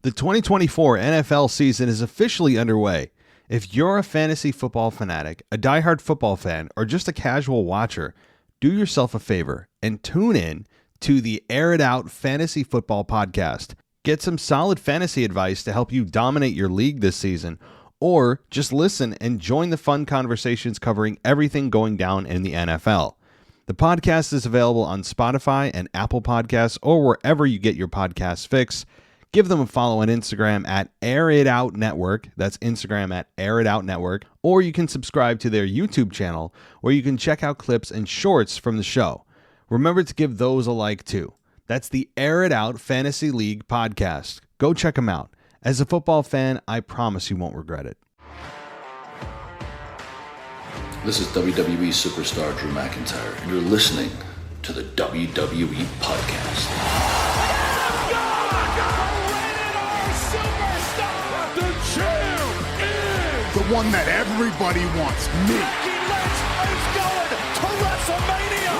The 2024 NFL season is officially underway. If you're a fantasy football fanatic, a diehard football fan, or just a casual watcher, do yourself a favor and tune in to the Air It Out Fantasy Football Podcast. Get some solid fantasy advice to help you dominate your league this season, or just listen and join the fun conversations covering everything going down in the NFL. The podcast is available on Spotify and Apple Podcasts or wherever you get your podcasts fix. Give them a follow on Instagram at Air It Out Network. That's Instagram at Air It Out Network. Or you can subscribe to their YouTube channel where you can check out clips and shorts from the show. Remember to give those a like too. That's the Air It Out Fantasy League podcast. Go check them out. As a football fan, I promise you won't regret it. This is WWE superstar Drew McIntyre, and you're listening to the WWE Podcast. The one that everybody wants, me. Becky Lynch is going to WrestleMania.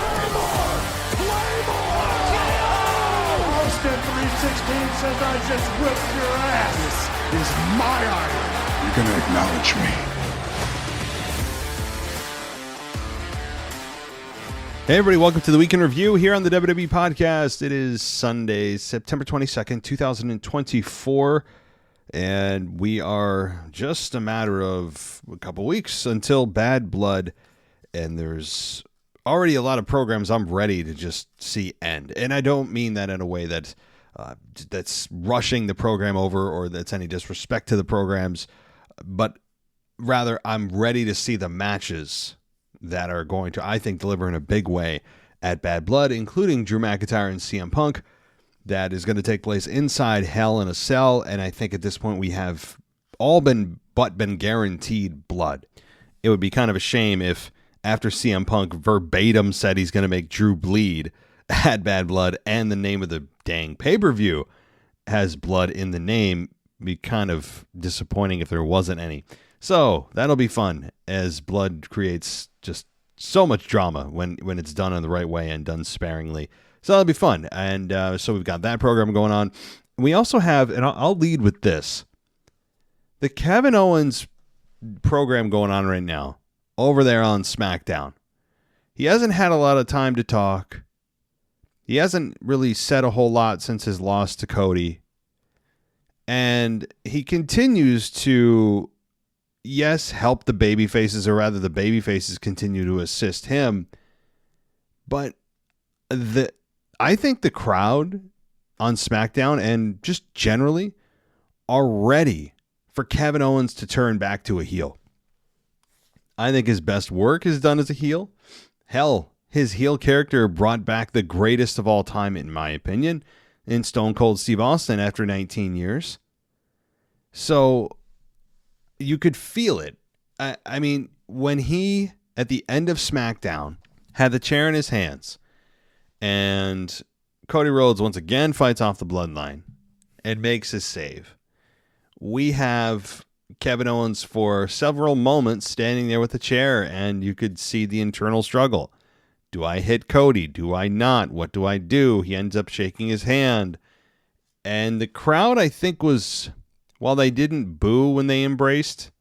Claymore! Austin 316 says I just whipped your ass. This is my idol. You're going to acknowledge me. Hey everybody, welcome to the Week in Review here on the WWE Podcast. It is Sunday, September 22nd, 2024. And we are just a matter of a couple weeks until Bad Blood, and there's already a lot of programs I'm ready to just see end. And I don't mean that in a way that's rushing the program over or that's any disrespect to the programs, but rather I'm ready to see the matches that are going to, I think, deliver in a big way at Bad Blood, including Drew McIntyre and CM Punk. That is going to take place inside Hell in a Cell, and I think at this point we have all been guaranteed blood. It would be kind of a shame if after CM Punk verbatim said he's going to make Drew bleed at Bad Blood, and the name of the dang pay-per-view has blood in the name. It'd be kind of disappointing if there wasn't any. So that'll be fun, as blood creates just so much drama when it's done in the right way and done sparingly. So that'll be fun. And so we've got that program going on. We also have, and I'll lead with this, the Kevin Owens program going on right now over there on SmackDown. He hasn't had a lot of time to talk. He hasn't really said a whole lot since his loss to Cody. And he continues to, yes, help the babyfaces, or rather the babyfaces continue to assist him. But I think the crowd on SmackDown and just generally are ready for Kevin Owens to turn back to a heel. I think his best work is done as a heel. Hell, his heel character brought back the greatest of all time, in my opinion, in Stone Cold Steve Austin after 19 years. So you could feel it. I mean, when he, at the end of SmackDown, had the chair in his hands, and Cody Rhodes once again fights off the bloodline and makes his save, we have Kevin Owens for several moments standing there with the chair, and you could see the internal struggle. Do I hit Cody? Do I not? What do I do? He ends up shaking his hand. And the crowd, I think, was, while they didn't boo when they embraced,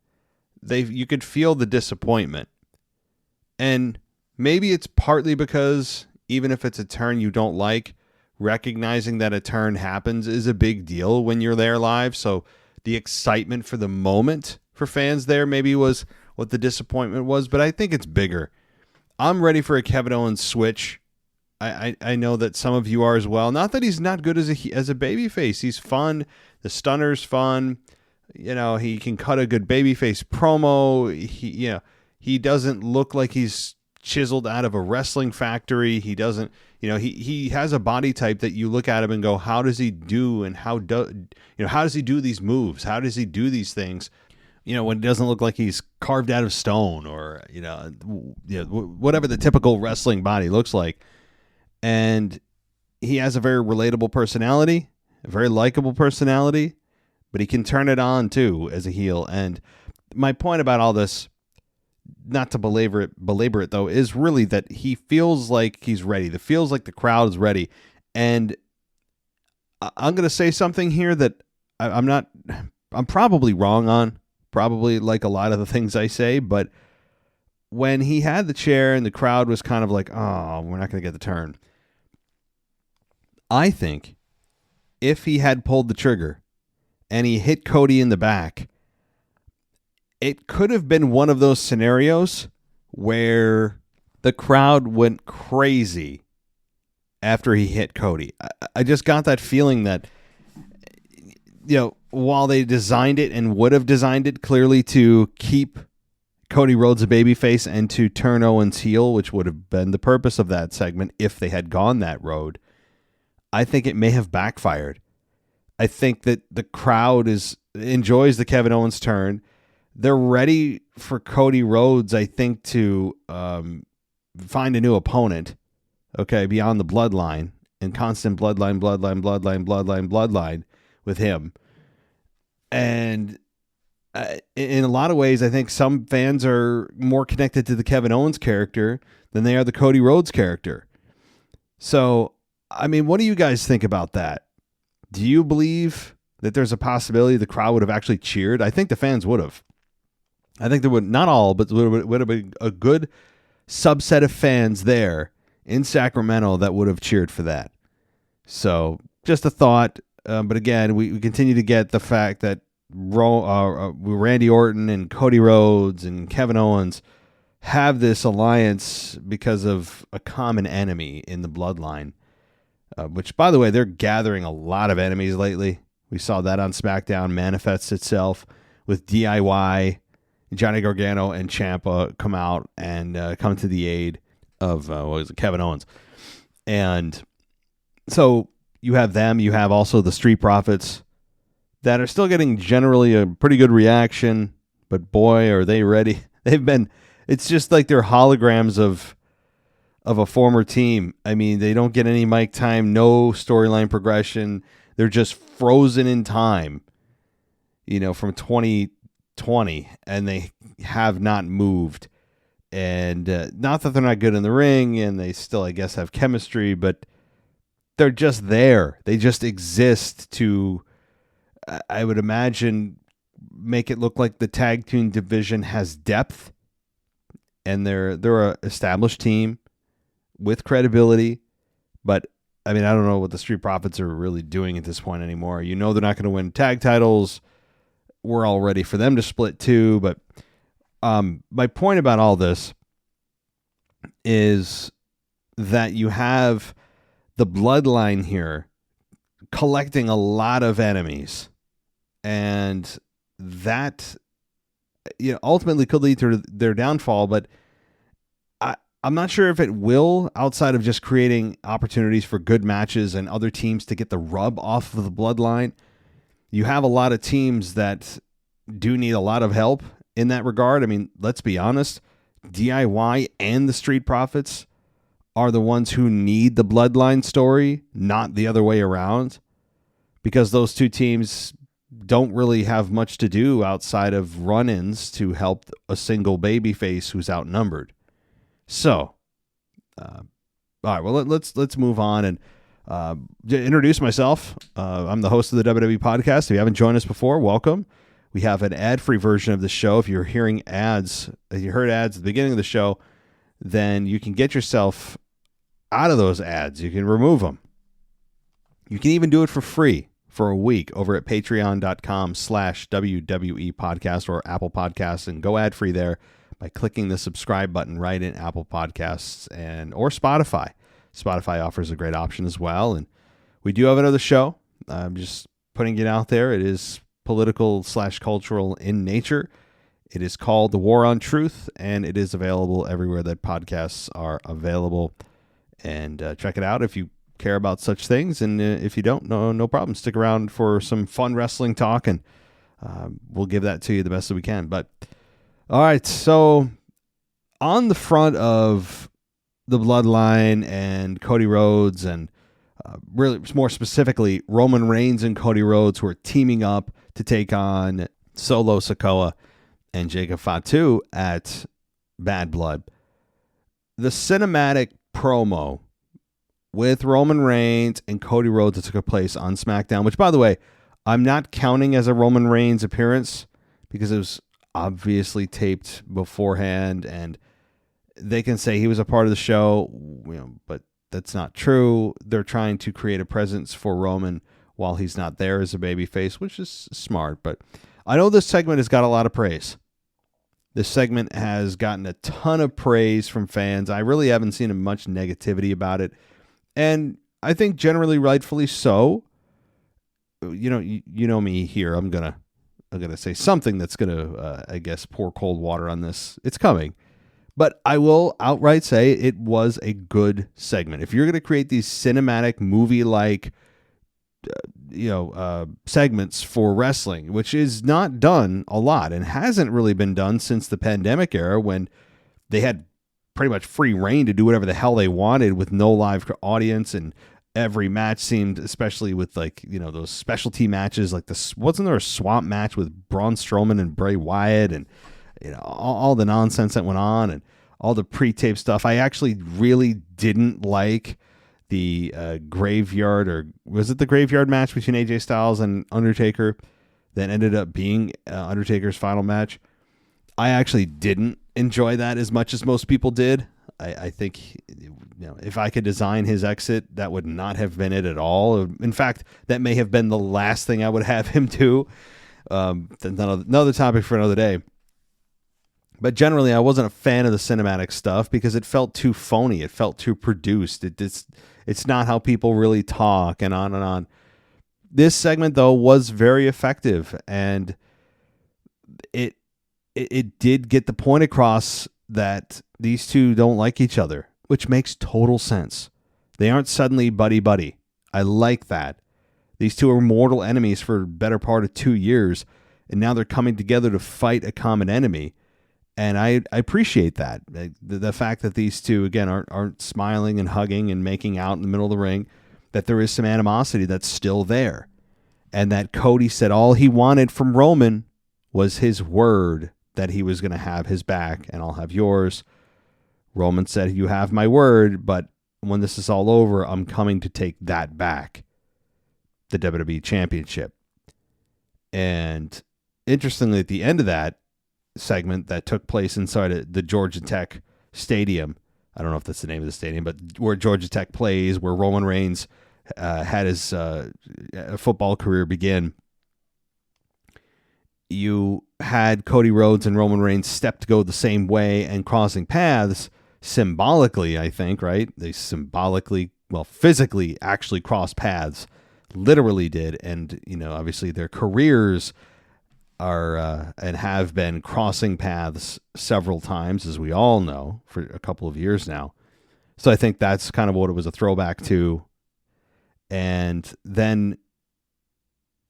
you could feel the disappointment. And maybe it's partly because even if it's a turn you don't like, recognizing that a turn happens is a big deal when you're there live. So the excitement for the moment for fans there maybe was what the disappointment was, but I think it's bigger. I'm ready for a Kevin Owens switch. I know that some of you are as well. Not that he's not good as a babyface. He's fun. The stunner's fun. You know, he can cut a good babyface promo. He doesn't look like he's chiseled out of a wrestling factory. He doesn't, he has a body type that you look at him and go, how does he do, and how does he do these moves? How does he do these things? When it doesn't look like he's carved out of stone, or, whatever the typical wrestling body looks like. And he has a very relatable personality, a very likable personality, but he can turn it on too as a heel. And my point about all this, not to belabor it though, is really that he feels like he's ready. It feels like the crowd is ready. And I'm going to say something here that I'm probably wrong on probably like a lot of the things I say, but when he had the chair and the crowd was kind of like, oh, we're not going to get the turn. I think if he had pulled the trigger and he hit Cody in the back, it could have been one of those scenarios where the crowd went crazy after he hit Cody. I just got that feeling that, while they designed it and would have designed it clearly to keep Cody Rhodes a babyface and to turn Owens heel, which would have been the purpose of that segment if they had gone that road, I think it may have backfired. I think that the crowd enjoys the Kevin Owens turn. They're ready for Cody Rhodes, I think, to find a new opponent, okay, beyond the bloodline and constant bloodline with him. And in a lot of ways, I think some fans are more connected to the Kevin Owens character than they are the Cody Rhodes character. So, I mean, what do you guys think about that? Do you believe that there's a possibility the crowd would have actually cheered? I think the fans would have. I think there would, not all, but would have been a good subset of fans there in Sacramento that would have cheered for that. So just a thought. But again, we continue to get the fact that Randy Orton and Cody Rhodes and Kevin Owens have this alliance because of a common enemy in the bloodline, which, by the way, they're gathering a lot of enemies lately. We saw that on SmackDown manifests itself with DIY. Johnny Gargano and Ciampa come out and come to the aid of Kevin Owens. And so you have them. You have also the Street Profits that are still getting generally a pretty good reaction. But boy, are they ready. It's just like they're holograms of a former team. I mean, they don't get any mic time, no storyline progression. They're just frozen in time, from 2020, and they have not moved. And not that they're not good in the ring, and they still, I guess, have chemistry, but they're just there. They just exist to, I would imagine, make it look like the tag team division has depth, and they're an established team with credibility. But I mean, I don't know what the Street Profits are really doing at this point anymore. They're not going to win tag titles. We're all ready for them to split too. But my point about all this is that you have the bloodline here collecting a lot of enemies, and that ultimately could lead to their downfall. But I'm not sure if it will, outside of just creating opportunities for good matches and other teams to get the rub off of the bloodline. You have a lot of teams that do need a lot of help in that regard. I mean, let's be honest, DIY and the Street Profits are the ones who need the bloodline story, not the other way around, because those two teams don't really have much to do outside of run-ins to help a single babyface who's outnumbered. So, all right, well, let's move on and introduce myself. I'm the host of the WWE podcast. If you haven't joined us before, welcome. We have an ad-free version of the show. If you're hearing ads, if you heard ads at the beginning of the show, then you can get yourself out of those ads. You can remove them. You can even do it for free for a week over at patreon.com/WWE podcast or Apple Podcasts, and go ad-free there by clicking the subscribe button right in Apple Podcasts or Spotify. Spotify offers a great option as well. And we do have another show. I'm just putting it out there. It is political/cultural in nature. It is called The War on Truth, and it is available everywhere that podcasts are available. And check it out if you care about such things. And if you don't, no problem. Stick around for some fun wrestling talk, and we'll give that to you the best that we can. But all right, so on the front of the bloodline and Cody Rhodes, and really more specifically Roman Reigns and Cody Rhodes, who are teaming up to take on Solo Sikoa and Jacob Fatu at Bad Blood. The cinematic promo with Roman Reigns and Cody Rhodes that took place on SmackDown, which, by the way, I'm not counting as a Roman Reigns appearance because it was obviously taped beforehand, and they can say he was a part of the show, but that's not true. They're trying to create a presence for Roman while he's not there as a babyface, which is smart. But I know this segment has got a lot of praise. This segment has gotten a ton of praise from fans. I really haven't seen much negativity about it, and I think generally rightfully so. You know me here. I'm gonna say something that's gonna, I guess, pour cold water on this. It's coming. But I will outright say it was a good segment. If you're going to create these cinematic movie-like, segments for wrestling, which is not done a lot and hasn't really been done since the pandemic era when they had pretty much free reign to do whatever the hell they wanted with no live audience, and every match seemed, especially with those specialty matches, like wasn't there a swamp match with Braun Strowman and Bray Wyatt, and all the nonsense that went on and all the pre-tape stuff. I actually really didn't like the graveyard, or was it the graveyard match between AJ Styles and Undertaker that ended up being Undertaker's final match. I actually didn't enjoy that as much as most people did. I think if I could design his exit, that would not have been it at all. In fact, that may have been the last thing I would have him do. Another topic for another day. But generally, I wasn't a fan of the cinematic stuff because it felt too phony. It felt too produced. It's not how people really talk, and on and on. This segment, though, was very effective, and it did get the point across that these two don't like each other, which makes total sense. They aren't suddenly buddy-buddy. I like that. These two are mortal enemies for a better part of 2 years, and now they're coming together to fight a common enemy. And I appreciate that. The fact that these two, again, aren't smiling and hugging and making out in the middle of the ring, that there is some animosity that's still there. And that Cody said all he wanted from Roman was his word that he was going to have his back and I'll have yours. Roman said, you have my word, but when this is all over, I'm coming to take that back, the WWE Championship. And interestingly, at the end of that segment that took place inside the Georgia Tech Stadium, I don't know if that's the name of the stadium, but where Georgia Tech plays, where Roman Reigns had his football career begin, you had Cody Rhodes and Roman Reigns step to go the same way and crossing paths symbolically, I think, right? They physically actually crossed paths, literally did. And, obviously their careers are and have been crossing paths several times, as we all know, for a couple of years now. So I think that's kind of what it was a throwback to. And then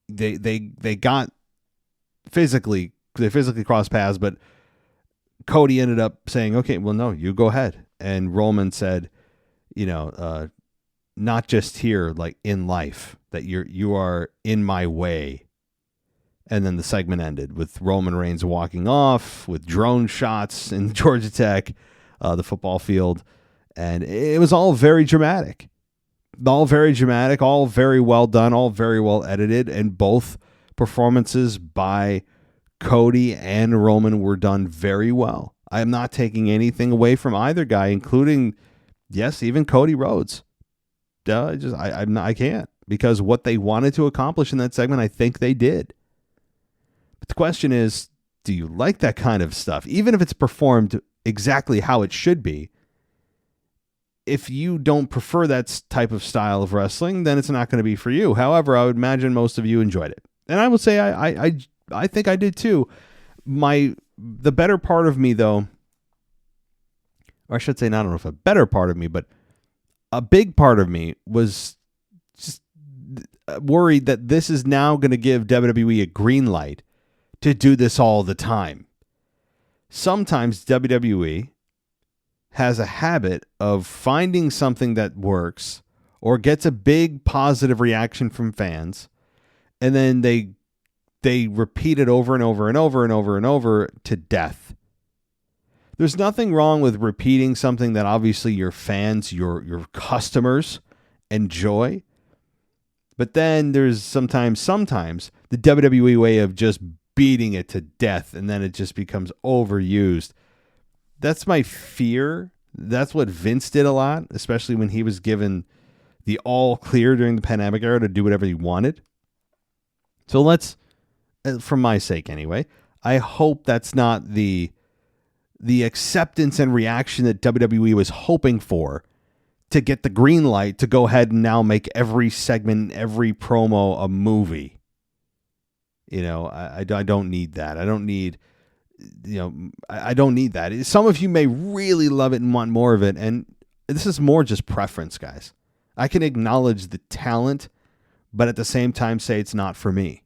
they got physically crossed paths, but Cody ended up saying, okay, well, no, you go ahead. And Roman said, not just here, like in life, that you are in my way. And then the segment ended with Roman Reigns walking off with drone shots in Georgia Tech, the football field. And it was all very dramatic. All very dramatic, all very well done, all very well edited. And both performances by Cody and Roman were done very well. I am not taking anything away from either guy, including, yes, even Cody Rhodes. I can't, because what they wanted to accomplish in that segment, I think they did. But the question is, do you like that kind of stuff? Even if it's performed exactly how it should be, if you don't prefer that type of style of wrestling, then it's not going to be for you. However, I would imagine most of you enjoyed it. And I would say I think I did too. The better part of me, though, or I should say, I don't know if a better part of me, but a big part of me was just worried that this is now going to give WWE a green light to do this all the time. Sometimes WWE has a habit of finding something that works or gets a big positive reaction from fans, and then they repeat it over and over and over and over and over to death. There's nothing wrong with repeating something that obviously your fans, your customers enjoy. But then there's sometimes the WWE way of just beating it to death, and then it just becomes overused. That's my fear. That's what Vince did a lot, especially when he was given the all clear during the pandemic era to do whatever he wanted. So let's, for my sake anyway, I hope that's not the acceptance and reaction that WWE was hoping for to get the green light to go ahead and now make every segment, every promo a movie. I don't need that. I don't need that. Some of you may really love it and want more of it, and this is more just preference, guys. I can acknowledge the talent, but at the same time say it's not for me.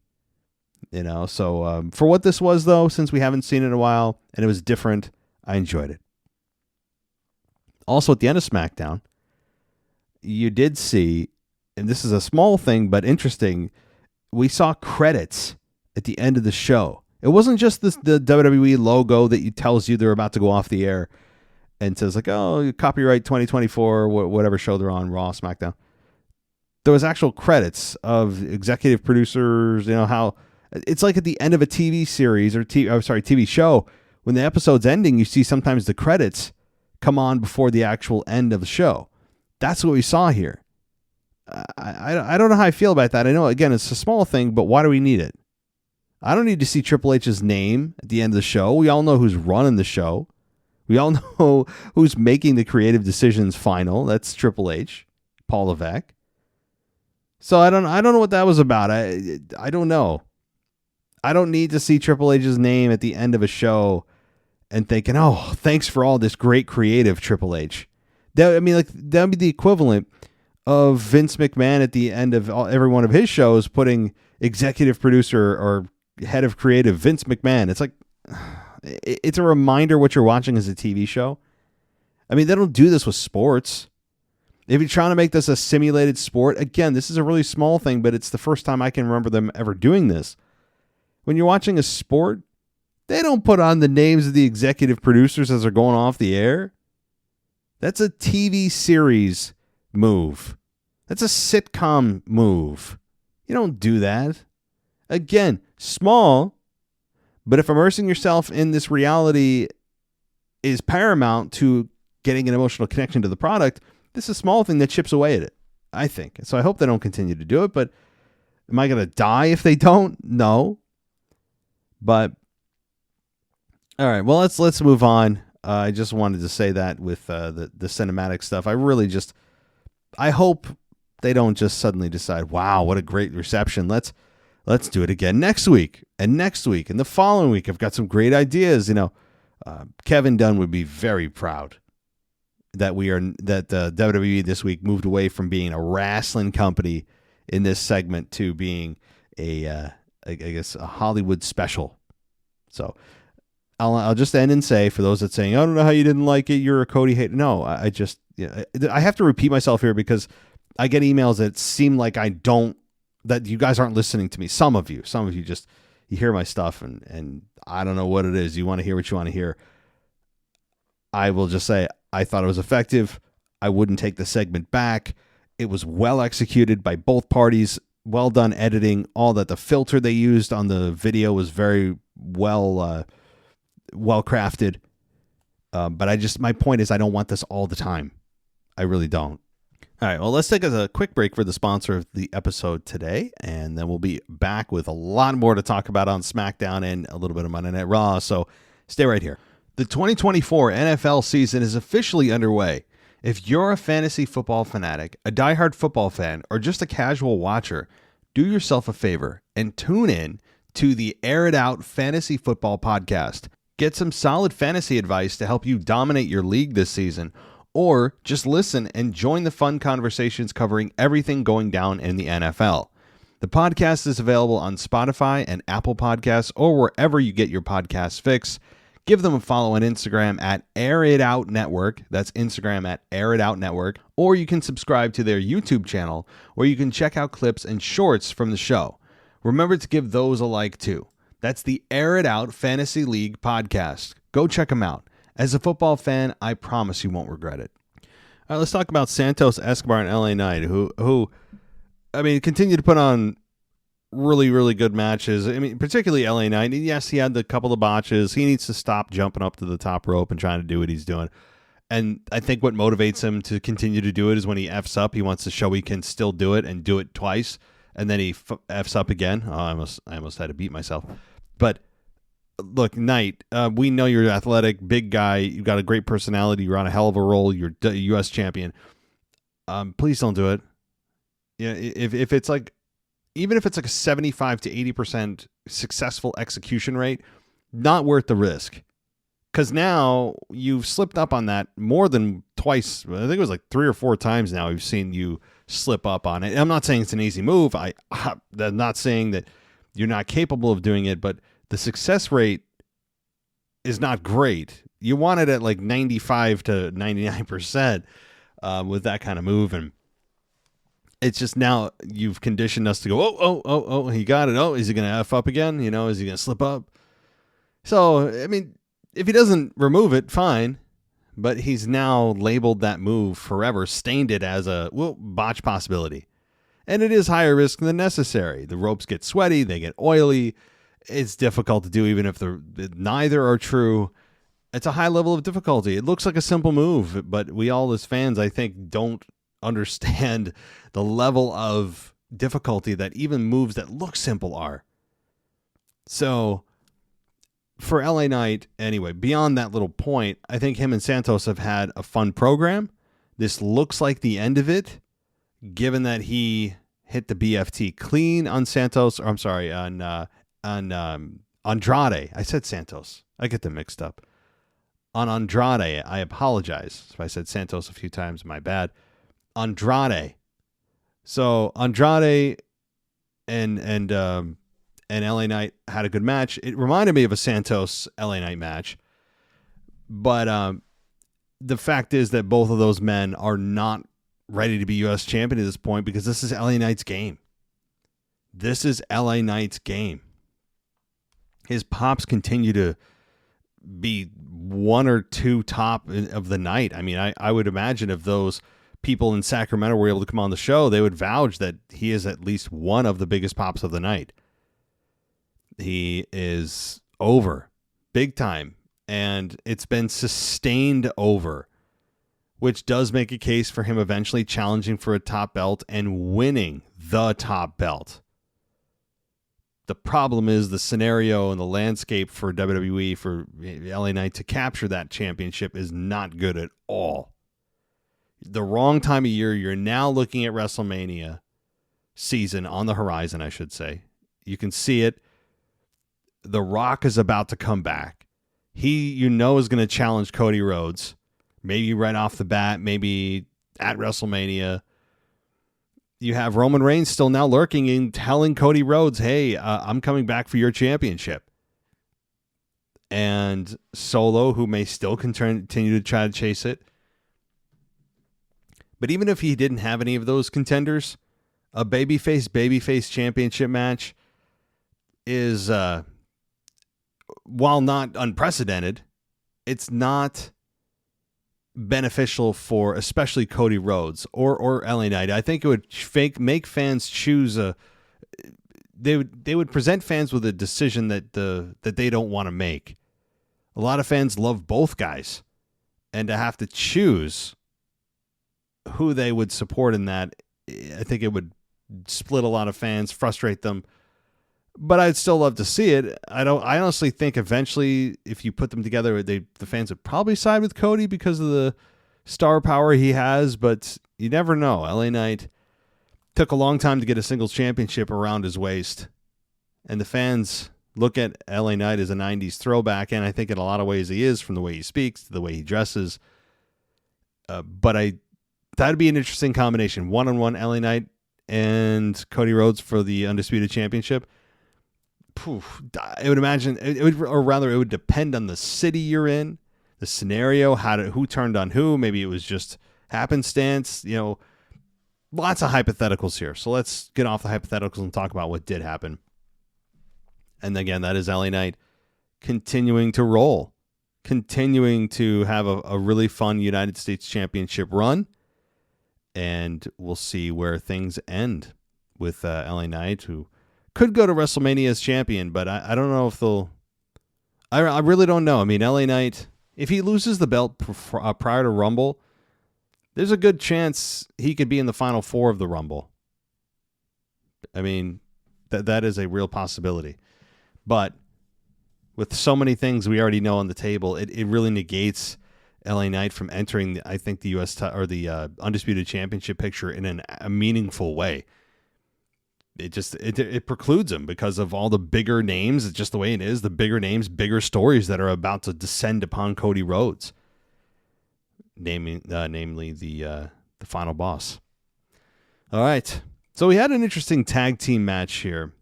So for what this was, though, since we haven't seen it in a while and it was different, I enjoyed it. Also, at the end of SmackDown, you did see, and this is a small thing but interesting, we saw credits at the end of the show. It wasn't just the WWE logo that tells you they're about to go off the air and says like, oh, copyright 2024, whatever show they're on, Raw, SmackDown. There was actual credits of executive producers, how it's like at the end of a TV series or TV show, when the episode's ending, you see sometimes the credits come on before the actual end of the show. That's what we saw here. I don't know how I feel about that. I know, again, it's a small thing, but why do we need it? I don't need to see Triple H's name at the end of the show. We all know who's running the show. We all know who's making the creative decisions final. That's Triple H, Paul Levesque. So I don't know what that was about. I don't know. I don't need to see Triple H's name at the end of a show and thinking, oh, thanks for all this great creative, Triple H. That would be the equivalent of Vince McMahon at the end of every one of his shows putting executive producer or head of creative Vince McMahon. It's like, it's a reminder what you're watching is a TV show. They don't do this with sports. If you're trying to make this a simulated sport, again, this is a really small thing, but it's the first time I can remember them ever doing this. When you're watching a sport, they don't put on the names of the executive producers as they're going off the air. That's a TV series move. That's a sitcom move. You don't do that. Again, small, but if immersing yourself in this reality is paramount to getting an emotional connection to the product, this is a small thing that chips away at it, I think. So I hope they don't continue to do it, but am I going to die if they don't? No. But, all right, well, let's move on. I just wanted to say that with the cinematic stuff. I hope they don't just suddenly decide, wow, what a great reception. Let's do it again next week and the following week. I've got some great ideas. Kevin Dunn would be very proud that WWE this week moved away from being a wrestling company in this segment to being I guess a Hollywood special. So I'll just end and say, for those that saying, I don't know how you didn't like it, you're a Cody hater. No, I have to repeat myself here because I get emails that seem like that you guys aren't listening to me. Some of you just, you hear my stuff and I don't know what it is. You want to hear what you want to hear. I will just say, I thought it was effective. I wouldn't take the segment back. It was well executed by both parties. Well done editing. All that. The filter they used on the video was very well crafted. But my point is, I don't want this all the time. I really don't. All right, well, let's take a quick break for the sponsor of the episode today, and then we'll be back with a lot more to talk about on SmackDown and a little bit of Monday Night Raw, so stay right here. The 2024 NFL season is officially underway. If you're a fantasy football fanatic, a diehard football fan, or just a casual watcher, do yourself a favor and tune in to the Air It Out Fantasy Football Podcast. Get some solid fantasy advice to help you dominate your league this season, or just listen and join the fun conversations covering everything going down in the NFL. The podcast is available on Spotify and Apple Podcasts or wherever you get your podcasts fix. Give them a follow on Instagram at Air It Out Network. That's Instagram at Air It Out Network. Or you can subscribe to their YouTube channel where you can check out clips and shorts from the show. Remember to give those a like too. That's the Air It Out Fantasy League podcast. Go check them out. As a football fan, I promise you won't regret it. All right, let's talk about Santos Escobar and LA Knight, who I mean, continue to put on really, really good matches. I mean, particularly LA Knight. Yes, he had the couple of botches. He needs to stop jumping up to the top rope and trying to do what he's doing. And I think what motivates him to continue to do it is when he F's up, he wants to show he can still do it and do it twice. And then he F's up again. Oh, I almost had to beat myself. But look, Knight, we know you're an athletic, big guy. You've got a great personality. You're on a hell of a roll. You're U.S. champion. Please don't do it. Yeah, if it's like, even if it's like a 75 to 80% successful execution rate, not worth the risk. Because now you've slipped up on that more than twice. I think it was like 3 or 4 times now we've seen you slip up on it. And I'm not saying it's an easy move. I'm not saying that you're not capable of doing it, but the success rate is not great. You want it at like 95 to 99% with that kind of move. And it's just now you've conditioned us to go, oh, he got it. Oh, is he going to F up again? You know, is he going to slip up? So, I mean, if he doesn't remove it, fine. But he's now labeled that move forever, stained it as a botch possibility. And it is higher risk than necessary. The ropes get sweaty, they get oily. It's difficult to do even if neither are true. It's a high level of difficulty. It looks like a simple move, but we all as fans, I think, don't understand the level of difficulty that even moves that look simple are. So for LA Knight, anyway, beyond that little point, I think him and Santos have had a fun program. This looks like the end of it, given that he hit the BFT clean on Santos, or I'm sorry, on Andrade. I said Santos. I get them mixed up. On Andrade, I apologize if I said Santos a few times. My bad. Andrade. So Andrade and LA Knight had a good match. It reminded me of a Santos LA Knight match. But the fact is that both of those men are not ready to be U.S. champion at this point because this is LA Knight's game. This is LA Knight's game. His pops continue to be 1 or 2 top of the night. I mean, I would imagine if those people in Sacramento were able to come on the show, they would vouch that he is at least one of the biggest pops of the night. He is over big time, and it's been sustained over, which does make a case for him eventually challenging for a top belt and winning the top belt. The problem is the scenario and the landscape for WWE, for LA Knight to capture that championship is not good at all. The wrong time of year. You're now looking at WrestleMania season on the horizon, I should say. You can see it. The Rock is about to come back. He, is going to challenge Cody Rhodes. Maybe right off the bat, maybe at WrestleMania. You have Roman Reigns still now lurking and telling Cody Rhodes, hey, I'm coming back for your championship. And Solo, who may still continue to try to chase it. But even if he didn't have any of those contenders, a babyface championship match is, while not unprecedented, it's not beneficial for especially Cody Rhodes or LA Knight. I think it would make fans choose they would present fans with a decision that they don't want to make. A lot of fans love both guys, and to have to choose who they would support in that, I think it would split a lot of fans, frustrate them. But I'd still love to see it. I honestly think eventually, if you put them together, the fans would probably side with Cody because of the star power he has. But you never know. LA Knight took a long time to get a singles championship around his waist, and the fans look at LA Knight as a '90s throwback, and I think in a lot of ways he is, from the way he speaks to the way he dresses. But that'd be an interesting combination: 1-on-1 LA Knight and Cody Rhodes for the Undisputed Championship. I would imagine it would depend on the city you're in, the scenario, who turned on who. Maybe it was just happenstance. Lots of hypotheticals here. So let's get off the hypotheticals and talk about what did happen. And again, that is LA Knight continuing to roll, continuing to have a really fun United States Championship run, and we'll see where things end with LA Knight, who could go to WrestleMania as champion, but I don't know if they'll. I really don't know. I mean, LA Knight, if he loses the belt prior to Rumble, there's a good chance he could be in the final four of the Rumble. I mean, that is a real possibility. But with so many things we already know on the table, it really negates LA Knight from entering, the U.S. or the Undisputed Championship picture in a meaningful way. It precludes him because of all the bigger names. It's just the way it is. The bigger names, bigger stories that are about to descend upon Cody Rhodes. Namely the final boss. All right. So we had an interesting tag team match here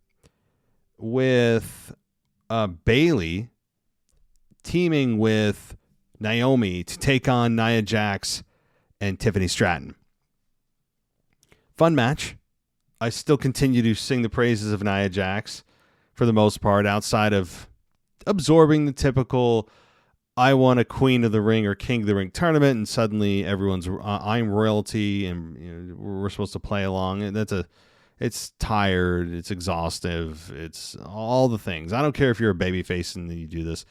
with Bayley teaming with Naomi to take on Nia Jax and Tiffany Stratton. Fun match. I still continue to sing the praises of Nia Jax for the most part, outside of absorbing the typical I won a Queen of the Ring or King of the Ring tournament, and suddenly everyone's I'm royalty, and we're supposed to play along. And it's tired, it's exhaustive, it's all the things. I don't care if you're a babyface and you do this.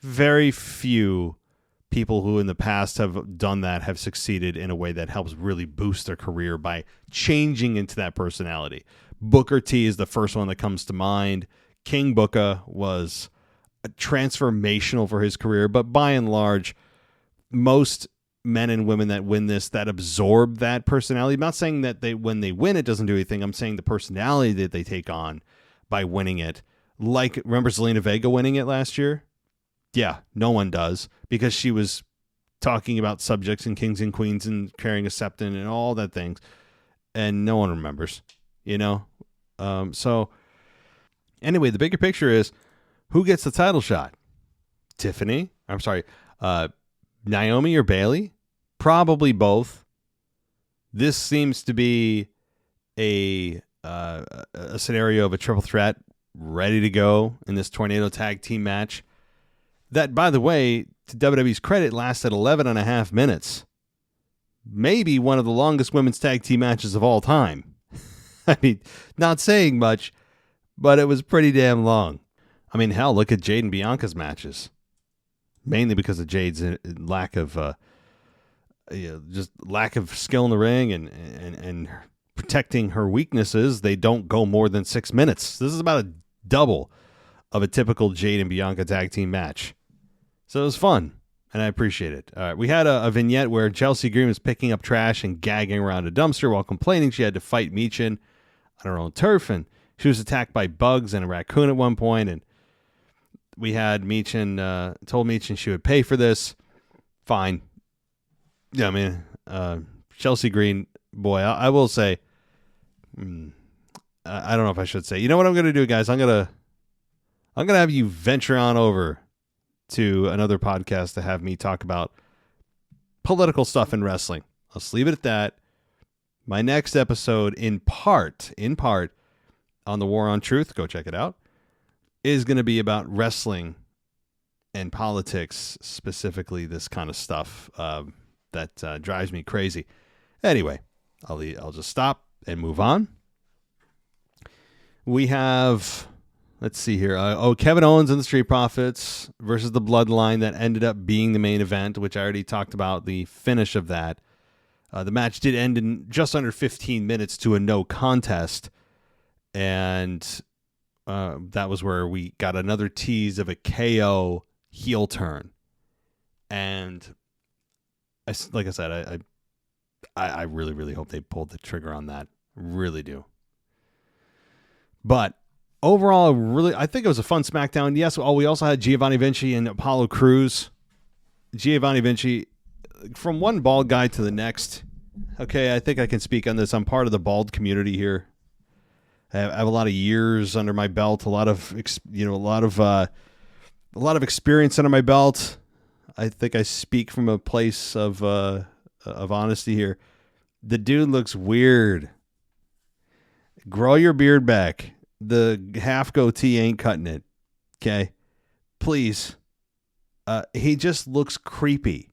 Very few people who in the past have done that have succeeded in a way that helps really boost their career by changing into that personality. Booker T is the first one that comes to mind. King Booker was transformational for his career, but by and large, most men and women that win this, that absorb that personality. I'm not saying that when they win, it doesn't do anything. I'm saying the personality that they take on by winning it. Like, remember Zelina Vega winning it last year? Yeah, no one does, because she was talking about subjects and kings and queens and carrying a scepter and all that things, and no one remembers, So anyway, the bigger picture is who gets the title shot? Naomi or Bayley? Probably both. This seems to be a scenario of a triple threat ready to go in this Tornado Tag Team match. That, by the way, to WWE's credit, lasted 11 and a half minutes. Maybe one of the longest women's tag team matches of all time. I mean, not saying much, but it was pretty damn long. I mean, hell, look at Jade and Bianca's matches. Mainly because of Jade's lack of skill in the ring and protecting her weaknesses. They don't go more than 6 minutes. This is about a double of a typical Jade and Bianca tag team match. So it was fun, and I appreciate it. All right, we had a vignette where Chelsea Green was picking up trash and gagging around a dumpster while complaining she had to fight Michin on her own turf, and she was attacked by bugs and a raccoon at one point, and we had Michin, told Michin she would pay for this. Fine. Yeah, I mean, Chelsea Green, boy, I will say, I don't know if I should say. You know what I'm going to do, guys? I'm going to have you venture on over to another podcast to have me talk about political stuff in wrestling. I'll just leave it at that. My next episode, in part on the War on Truth, go check it out, is going to be about wrestling and politics, specifically this kind of stuff that drives me crazy. Anyway, I'll just stop and move on. We have, let's see here. Kevin Owens and the Street Profits versus the Bloodline. That ended up being the main event, which I already talked about the finish of that. The match did end in just under 15 minutes to a no contest. And that was where we got another tease of a KO heel turn. And like I said, I really, really hope they pulled the trigger on that. Really do. But overall, I think it was a fun SmackDown. Yes, we also had Giovanni Vinci and Apollo Crews. Giovanni Vinci, from one bald guy to the next. Okay, I think I can speak on this. I'm part of the bald community here. I have a lot of years under my belt, a lot of experience under my belt. I think I speak from a place of honesty here. The dude looks weird. Grow your beard back. The half goatee ain't cutting it. Okay? Please. He just looks creepy.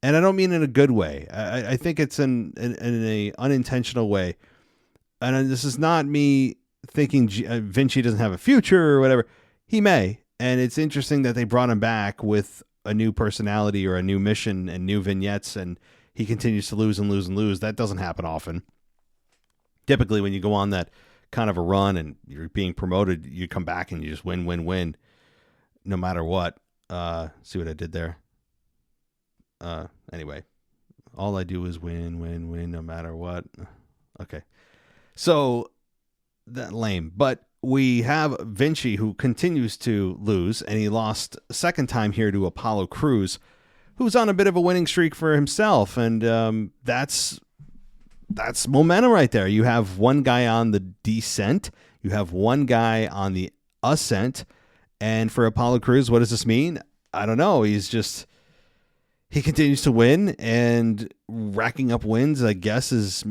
And I don't mean in a good way. I think it's in an unintentional way. And this is not me thinking Vinci doesn't have a future or whatever. He may. And it's interesting that they brought him back with a new personality or a new mission and new vignettes, and he continues to lose and lose and lose. That doesn't happen often. Typically, when you go on that kind of a run and you're being promoted, you come back and you just win, win, win, no matter what. See what I did there? Anyway, all I do is win, win, win, no matter what. Okay. So, that lame. But we have Vinci, who continues to lose, and he lost a second time here to Apollo Crews, who's on a bit of a winning streak for himself. And that's momentum right there. You have one guy on the descent. You have one guy on the ascent. And for Apollo Crews, what does this mean? I don't know. He continues to win, and racking up wins, I guess,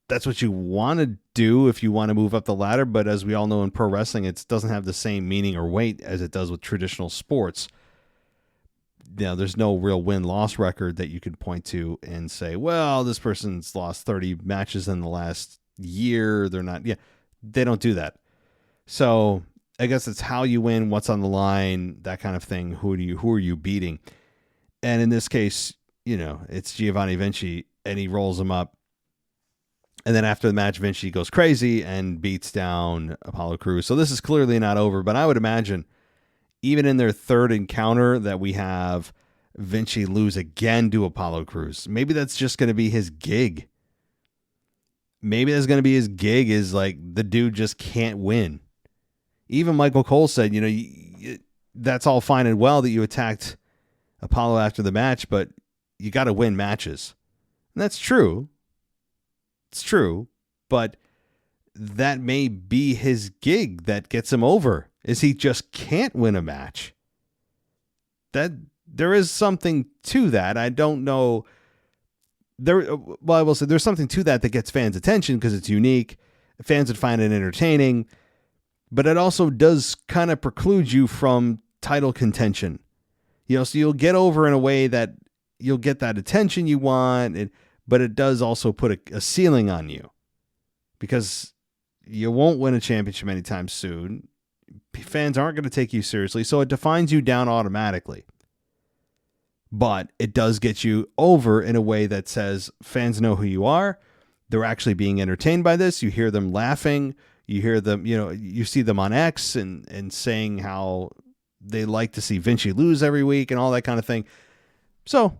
that's what you want to do if you want to move up the ladder. But as we all know in pro wrestling, it doesn't have the same meaning or weight as it does with traditional sports. There's no real win-loss record that you can point to and say, well, this person's lost 30 matches in the last year. They don't do that. So I guess it's how you win, what's on the line, that kind of thing. Who are you beating? And in this case, it's Giovanni Vinci, and he rolls him up. And then after the match, Vinci goes crazy and beats down Apollo Crews. So this is clearly not over, but I would imagine even in their third encounter that we have Vinci lose again to Apollo Crews. Maybe that's just going to be his gig. Maybe that's going to be his gig, is like the dude just can't win. Even Michael Cole said, that's all fine and well that you attacked Apollo after the match, but you got to win matches. And that's true. It's true, but that may be his gig that gets him over, is he just can't win a match. That there is something to that. I don't know. I will say there's something to that gets fans' attention because it's unique. Fans would find it entertaining, but it also does kind of preclude you from title contention. So you'll get over in a way that you'll get that attention you want, but it does also put a ceiling on you because you won't win a championship anytime soon. Fans aren't going to take you seriously, so it defines you down automatically. But it does get you over in a way that says fans know who you are. They're actually being entertained by this. You hear them laughing. You hear them, you see them on X and saying how they like to see Vinci lose every week and all that kind of thing. So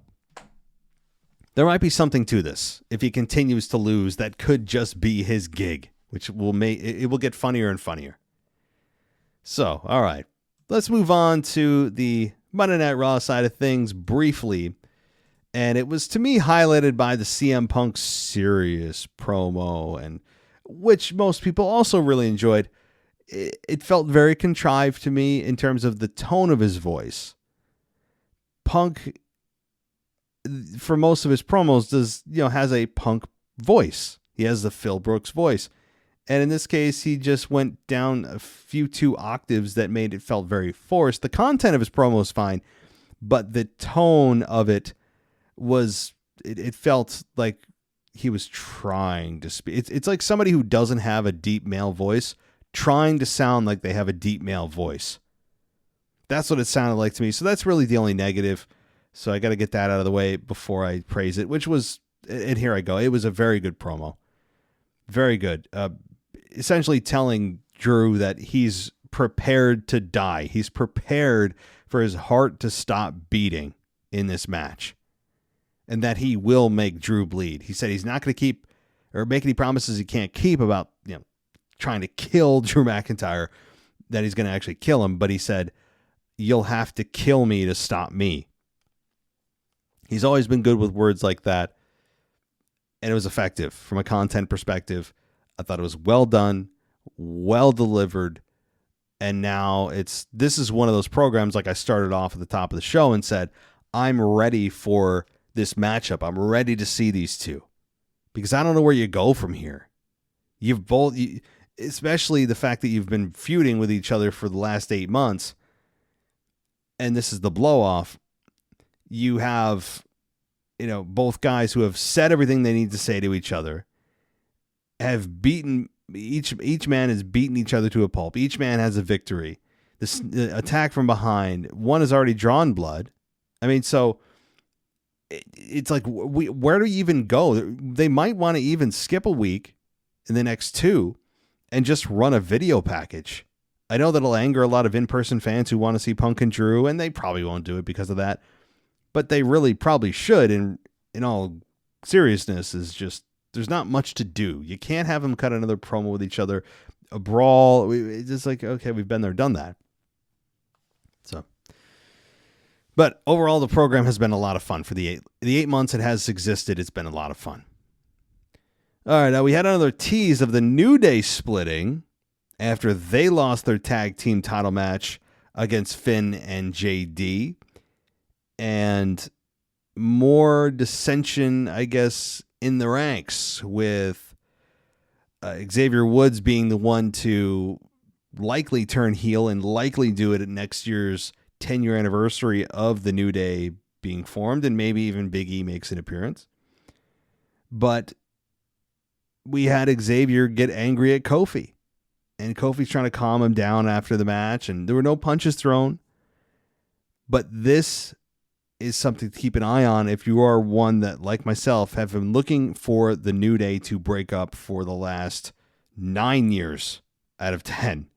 there might be something to this. If he continues to lose, that could just be his gig, which will get funnier and funnier. So, all right, let's move on to the Monday Night Raw side of things briefly. And it was, to me, highlighted by the CM Punk serious promo, and which most people also really enjoyed. It felt very contrived to me in terms of the tone of his voice. Punk, for most of his promos, has a Punk voice. He has the Phil Brooks voice. And in this case, he just went down a few 2 octaves that made it felt very forced. The content of his promo is fine, but the tone of it was, it felt like he was trying to speak. It's like somebody who doesn't have a deep male voice trying to sound like they have a deep male voice. That's what it sounded like to me. So that's really the only negative. So I got to get that out of the way before I praise it, which was, and here I go. It was a very good promo. Very good. Essentially telling Drew that he's prepared to die. He's prepared for his heart to stop beating in this match, and that he will make Drew bleed. He said he's not going to keep or make any promises he can't keep about, trying to kill Drew McIntyre, that he's going to actually kill him. But he said, you'll have to kill me to stop me. He's always been good with words like that. And it was effective from a content perspective. I thought it was well done, well delivered. And now this is one of those programs, like I started off at the top of the show and said, I'm ready for this matchup. I'm ready to see these two, because I don't know where you go from here. You've both, especially the fact that you've been feuding with each other for the last 8 months, and this is the blow off. You have, both guys who have said everything they need to say to each other, have beaten each man has beaten each other to a pulp. Each man has a victory. This attack from behind, one has already drawn blood. I mean, so it's like, where do you even go? They might want to even skip a week in the next two and just run a video package. I know that'll anger a lot of in-person fans who want to see Punk and Drew, and they probably won't do it because of that. But they really probably should. And in all seriousness, is just, there's not much to do. You can't have them cut another promo with each other, a brawl. It's just like, okay, we've been there, done that. So, but overall, the program has been a lot of fun for the 8 months it has existed. It's been a lot of fun. All right, now we had another tease of the New Day splitting after they lost their tag team title match against Finn and JD, and more dissension, I guess, in the ranks, with Xavier Woods being the one to likely turn heel and likely do it at next year's 10-year anniversary of the New Day being formed, and maybe even Big E makes an appearance. But we had Xavier get angry at Kofi, and Kofi's trying to calm him down after the match, and there were no punches thrown. But this is something to keep an eye on if you are one that, like myself, have been looking for the New Day to break up for the last 9 years out of 10.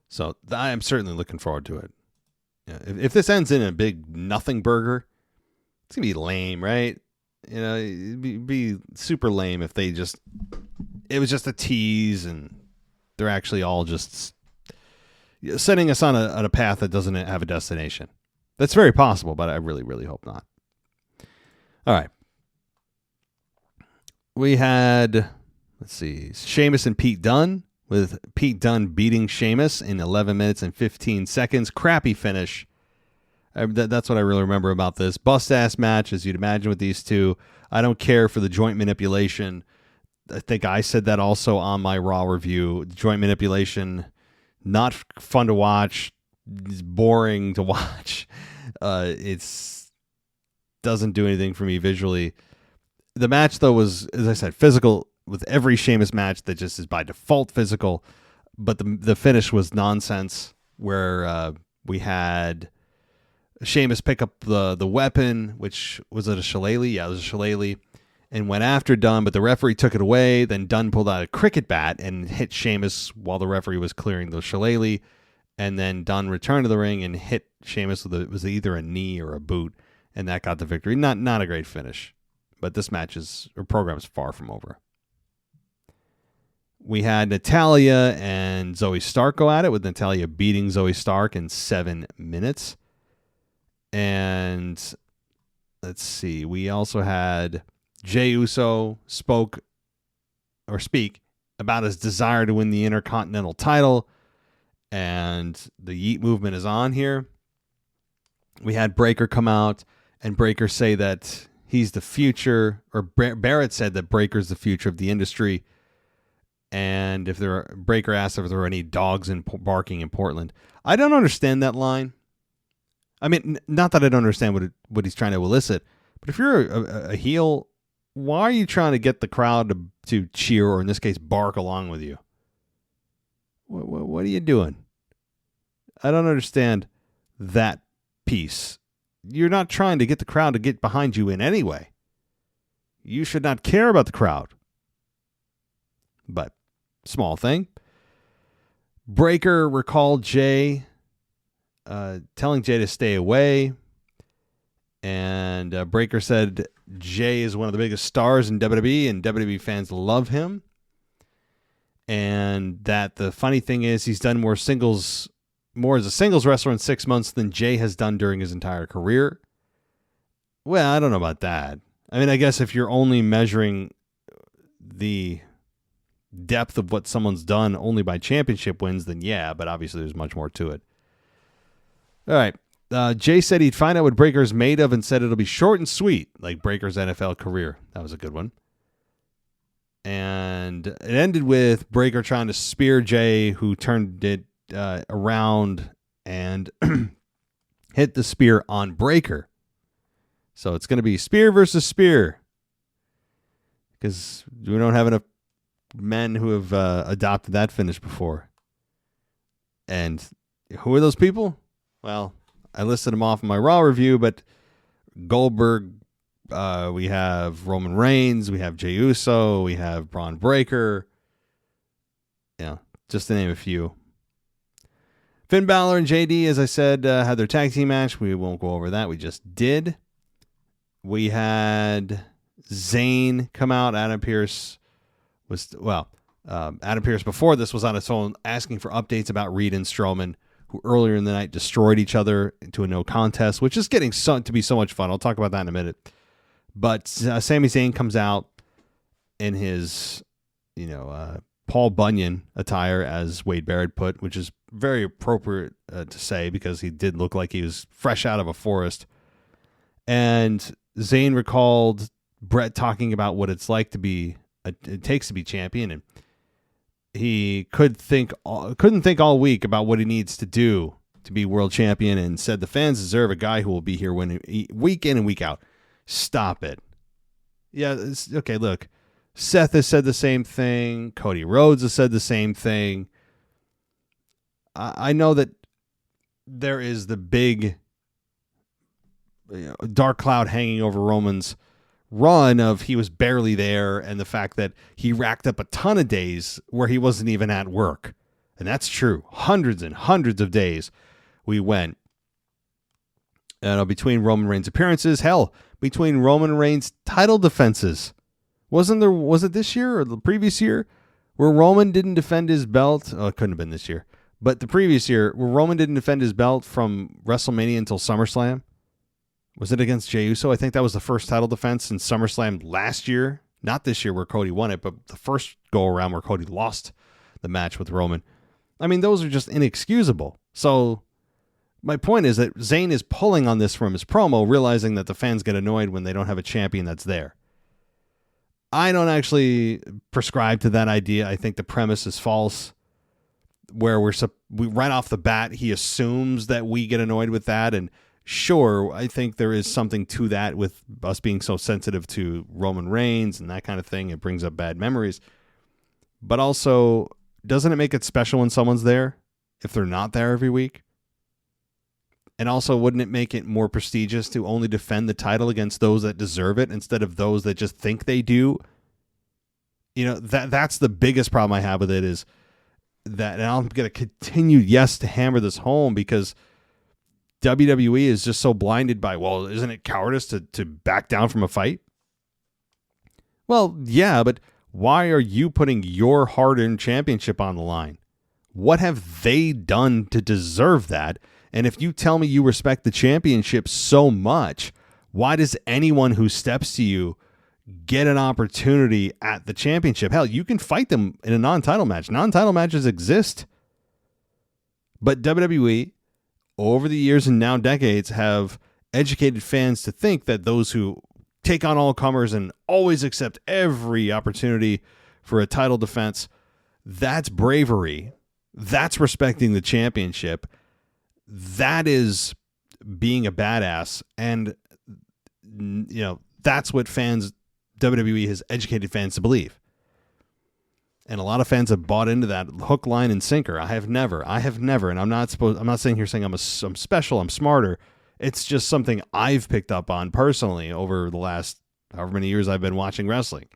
So I am certainly looking forward to it. Yeah, if this ends in a big nothing burger, it's going to be lame, right? You know, it'd be super lame if it was just a tease and they're actually all just setting us on a path that doesn't have a destination. That's very possible, but I really, really hope not. All right. We had, let's see, Sheamus and Pete Dunne, with Pete Dunne beating Sheamus in 11 minutes and 15 seconds. Crappy finish. That's what I really remember about this. Bust-ass match, as you'd imagine with these two. I don't care for the joint manipulation. I think I said that also on my Raw review. Joint manipulation, not fun to watch. It's boring to watch. It's doesn't do anything for me visually. The match, though, was, as I said, physical, with every Sheamus match that just is by default physical. But the finish was nonsense, where we had Sheamus pick up the weapon, which was it a shillelagh? Yeah, it was a shillelagh, and went after Dunne, but the referee took it away. Then Dunne pulled out a cricket bat and hit Sheamus while the referee was clearing the shillelagh. And then Dunne returned to the ring and hit Sheamus with it was either a knee or a boot, and that got the victory. Not a great finish, but this program is far from over. We had Natalya and Zoe Stark go at it, with Natalya beating Zoe Stark in 7 minutes. And let's see, we also had Jey Uso speak about his desire to win the Intercontinental title, and the Yeet movement is on here. We had Breakker come out and Breakker say that he's the future, or Barrett said that Breakker's the future of the industry. And Breakker asked if there were any dogs barking in Portland. I don't understand that line. I mean, not that I don't understand what he's trying to elicit, but if you're a heel, why are you trying to get the crowd to cheer, or in this case, bark along with you? What are you doing? I don't understand that piece. You're not trying to get the crowd to get behind you in any way. You should not care about the crowd. But small thing. Breakker recalled Jey, telling Jey to stay away. And Breakker said Jey is one of the biggest stars in WWE, and WWE fans love him. And that the funny thing is, he's done more as a singles wrestler in 6 months than Jey has done during his entire career. Well, I don't know about that. I mean, I guess if you're only measuring the depth of what someone's done only by championship wins, then yeah, but obviously there's much more to it. All right. Jey said he'd find out what Breakker's made of and said it'll be short and sweet, like Breakker's NFL career. That was a good one. And it ended with Breakker trying to spear Jey, who turned it around and hit the spear on Breakker. So it's going to be spear versus spear, because we don't have enough men who have adopted that finish before. And who are those people? Well, I listed them off in my Raw review, but Goldberg, we have Roman Reigns, we have Jey Uso, we have Braun Breaker. Yeah, just to name a few. Finn Balor and JD, as I said, had their tag team match. We won't go over that. We just did. We had Zayn come out. Adam Pearce before this was on its own asking for updates about Reed and Strowman, who earlier in the night destroyed each other into a no contest, which is getting to be so much fun. I'll talk about that in a minute. But Sami Zayn comes out in his, Paul Bunyan attire, as Wade Barrett put, which is very appropriate to say because he did look like he was fresh out of a forest. And Zayn recalled Brett talking about what it's like to be, it takes to be champion, and he couldn't think all week about what he needs to do to be world champion, and said the fans deserve a guy who will be here week in and week out. Stop it. Yeah, okay, look. Seth has said the same thing. Cody Rhodes has said the same thing. I know that there is the big dark cloud hanging over Roman's run of he was barely there, and the fact that he racked up a ton of days where he wasn't even at work. And that's true. Hundreds and hundreds of days we went. Between Roman Reigns appearances, hell, between Roman Reigns title defenses. Was it this year or the previous year where Roman didn't defend his belt? Oh, it couldn't have been this year. But the previous year where Roman didn't defend his belt from WrestleMania until SummerSlam. Was it against Jey Uso? I think that was the first title defense in SummerSlam last year. Not this year where Cody won it, but the first go around where Cody lost the match with Roman. I mean, those are just inexcusable. So my point is that Zayn is pulling on this from his promo, realizing that the fans get annoyed when they don't have a champion that's there. I don't actually prescribe to that idea. I think the premise is false, where we right off the bat, he assumes that we get annoyed with that. And sure, I think there is something to that with us being so sensitive to Roman Reigns and that kind of thing. It brings up bad memories. But also, doesn't it make it special when someone's there if they're not there every week? And also, wouldn't it make it more prestigious to only defend the title against those that deserve it instead of those that just think they do? That's the biggest problem I have with it, is that, and I'm going to continue, to hammer this home, because WWE is just so blinded by, well, isn't it cowardice to back down from a fight? Well, yeah, but why are you putting your hard-earned championship on the line? What have they done to deserve that? And if you tell me you respect the championship so much, why does anyone who steps to you get an opportunity at the championship? Hell, you can fight them in a non-title match. Non-title matches exist. But WWE, over the years and now decades, have educated fans to think that those who take on all comers and always accept every opportunity for a title defense, that's bravery. That's respecting the championship. That is being a badass. And, that's what WWE has educated fans to believe. And a lot of fans have bought into that hook, line, and sinker. I have never. And I'm not saying here saying I'm special, I'm smarter. It's just something I've picked up on personally over the last however many years I've been watching wrestling.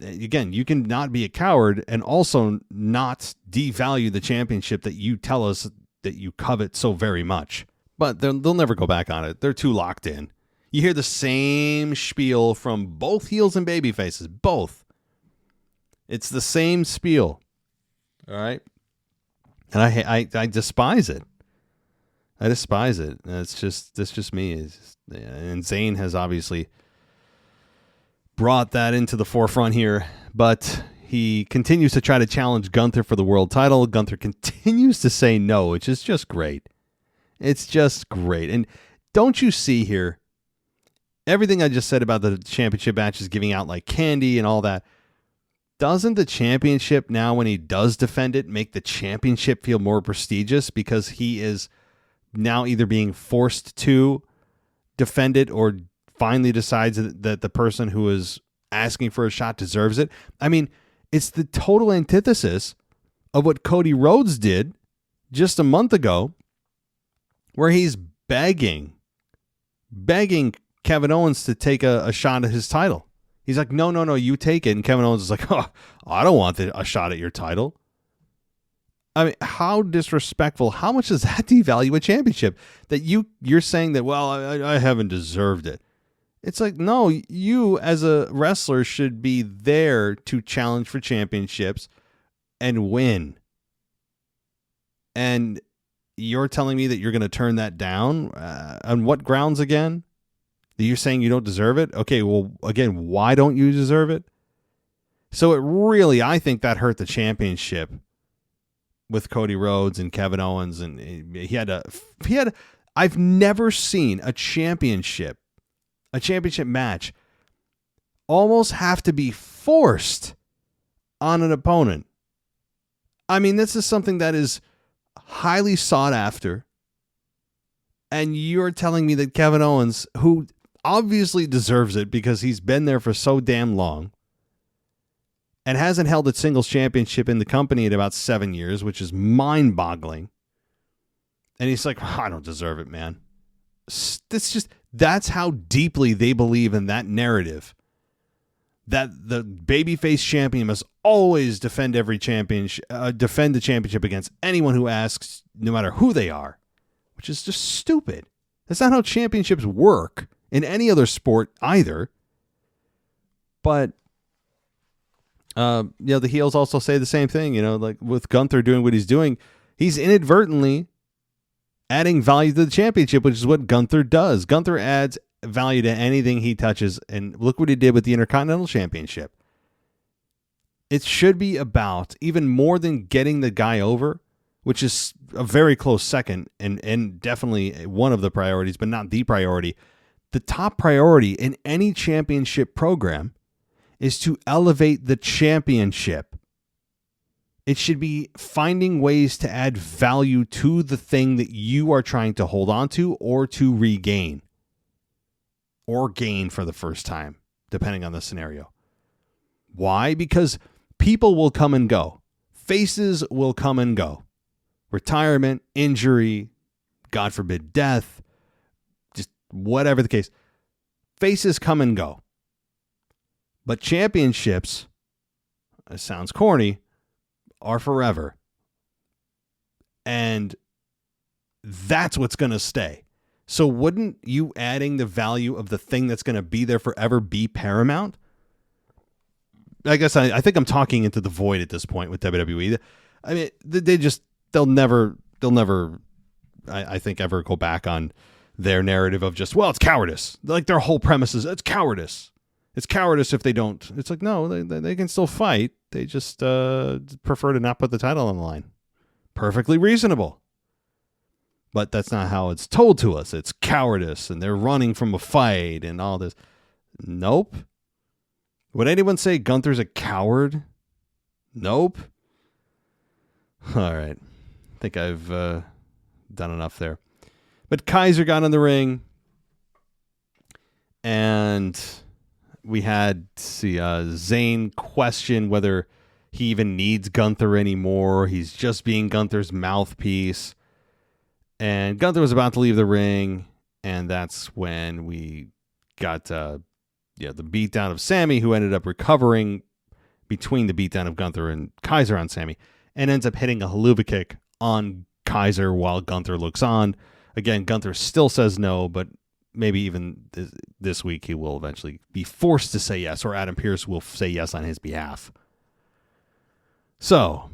Again, you can not be a coward and also not devalue the championship that you tell us that you covet so very much. But they'll never go back on it. They're too locked in. You hear the same spiel from both heels and baby faces. Both. It's the same spiel. All right? And I despise it. I despise it. That's just me. And Zayn has obviously brought that into the forefront here, but he continues to try to challenge Gunther for the world title. Gunther continues to say no, which is just great. It's just great. And don't you see here, everything I just said about the championship matches giving out like candy and all that, doesn't the championship now, when he does defend it, make the championship feel more prestigious because he is now either being forced to defend it or finally decides that the person who is asking for a shot deserves it. I mean, it's the total antithesis of what Cody Rhodes did just a month ago, where he's begging Kevin Owens to take a shot at his title. He's like, no, you take it. And Kevin Owens is like, oh, I don't want a shot at your title. I mean, how disrespectful. How much does that devalue a championship? That you're saying that, well, I haven't deserved it. It's like, no, you as a wrestler should be there to challenge for championships and win. And you're telling me that you're going to turn that down? On what grounds again? That you're saying you don't deserve it? Okay, well, again, why don't you deserve it? So it really, I think that hurt the championship with Cody Rhodes and Kevin Owens. And I've never seen a championship match almost have to be forced on an opponent. I mean, this is something that is highly sought after. And you're telling me that Kevin Owens, who obviously deserves it because he's been there for so damn long and hasn't held a singles championship in the company in about 7 years, which is mind-boggling. And he's like, I don't deserve it, man. That's how deeply they believe in that narrative. That the babyface champion must always defend the championship against anyone who asks, no matter who they are, which is just stupid. That's not how championships work in any other sport either. But the heels also say the same thing. Like with Gunther doing what he's doing, he's inadvertently adding value to the championship, which is what Gunther does. Gunther adds value to anything he touches, and look what he did with the Intercontinental Championship. It should be about, even more than getting the guy over, which is a very close second and definitely one of the priorities, but not the priority. The top priority in any championship program is to elevate the championship. It should be finding ways to add value to the thing that you are trying to hold on to or to regain. Or gain for the first time, depending on the scenario. Why? Because people will come and go. Faces will come and go. Retirement, injury, God forbid death, just whatever the case. Faces come and go. But championships, it sounds corny, are forever. And that's what's going to stay. So wouldn't you adding the value of the thing that's going to be there forever be paramount? I guess I think I'm talking into the void at this point with WWE. I mean, they'll never, I think, ever go back on their narrative of just, well, it's cowardice. Like their whole premise is, it's cowardice. It's cowardice if they don't. It's like, no, they can still fight. They just prefer to not put the title on the line. Perfectly reasonable. But that's not how it's told to us. It's cowardice, and they're running from a fight and all this. Nope. Would anyone say Gunther's a coward? Nope. All right. I think I've done enough there. But Kaiser got in the ring, and we had Zayn question whether he even needs Gunther anymore. He's just being Gunther's mouthpiece. And Gunther was about to leave the ring, and that's when we got the beatdown of Sammy, who ended up recovering between the beatdown of Gunther and Kaiser on Sammy, and ends up hitting a haluva kick on Kaiser while Gunther looks on. Again, Gunther still says no, but maybe even this week he will eventually be forced to say yes, or Adam Pearce will say yes on his behalf. So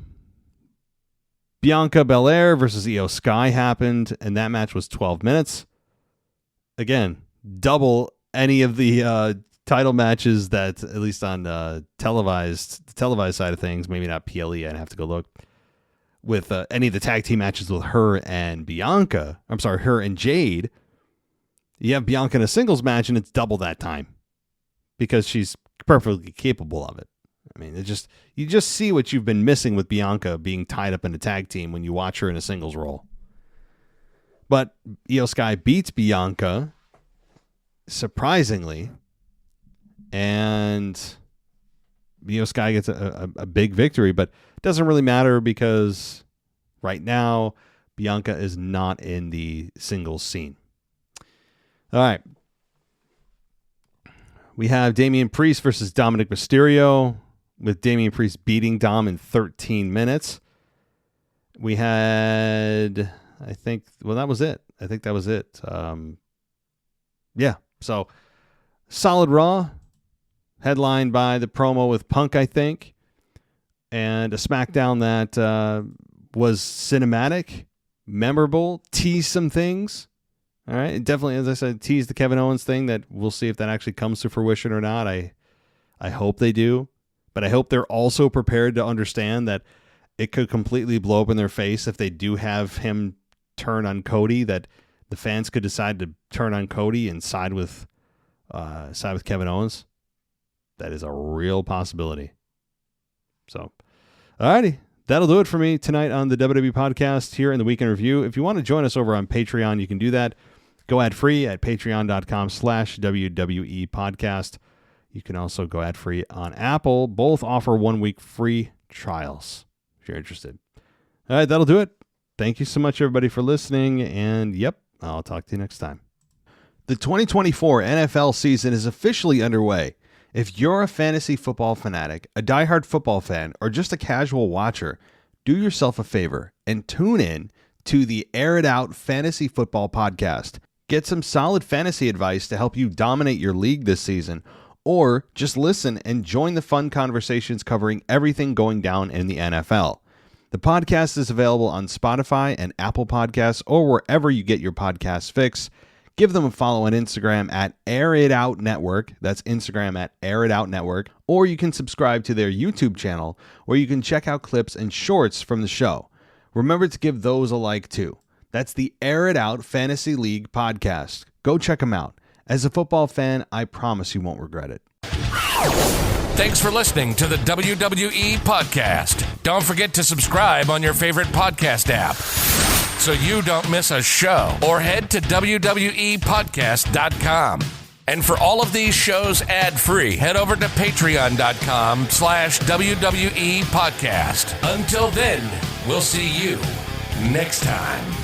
Bianca Belair versus Io Sky happened, and that match was 12 minutes. Again, double any of the title matches that, at least on the televised side of things, maybe not PLE, I'd have to go look, with any of the tag team matches with her and her and Jade. You have Bianca in a singles match, and it's double that time because she's perfectly capable of it. I mean, you just see what you've been missing with Bianca being tied up in a tag team when you watch her in a singles role. But Io Sky beats Bianca, surprisingly, and Io Sky gets a big victory, but it doesn't really matter because right now Bianca is not in the singles scene. All right. We have Damian Priest versus Dominic Mysterio, with Damian Priest beating Dom in 13 minutes. We had, that was it. I think that was it. Yeah, so solid Raw, headlined by the promo with Punk, I think, and a SmackDown that was cinematic, memorable, teased some things. All right, and definitely, as I said, teased the Kevin Owens thing that we'll see if that actually comes to fruition or not. I hope they do, but I hope they're also prepared to understand that it could completely blow up in their face if they do have him turn on Cody, that the fans could decide to turn on Cody and side with Kevin Owens. That is a real possibility. So, alrighty. That'll do it for me tonight on the WWE Podcast here in the Weekend Review. If you want to join us over on Patreon, you can do that. Go ad-free at patreon.com/WWE Podcast. You can also go ad-free on Apple. Both offer 1 week free trials if you're interested. All right, that'll do it. Thank you so much, everybody, for listening. And, yep, I'll talk to you next time. The 2024 NFL season is officially underway. If you're a fantasy football fanatic, a diehard football fan, or just a casual watcher, do yourself a favor and tune in to the Air It Out Fantasy Football Podcast. Get some solid fantasy advice to help you dominate your league this season, or just listen and join the fun conversations covering everything going down in the NFL. The podcast is available on Spotify and Apple Podcasts or wherever you get your podcasts fix. Give them a follow on Instagram at Air It Out Network. That's Instagram at Air It Out Network. Or you can subscribe to their YouTube channel where you can check out clips and shorts from the show. Remember to give those a like too. That's the Air It Out Fantasy League podcast. Go check them out. As a football fan, I promise you won't regret it. Thanks for listening to the WWE Podcast. Don't forget to subscribe on your favorite podcast app so you don't miss a show, or head to WWEpodcast.com. And for all of these shows ad-free, head over to patreon.com/WWE Podcast. Until then, we'll see you next time.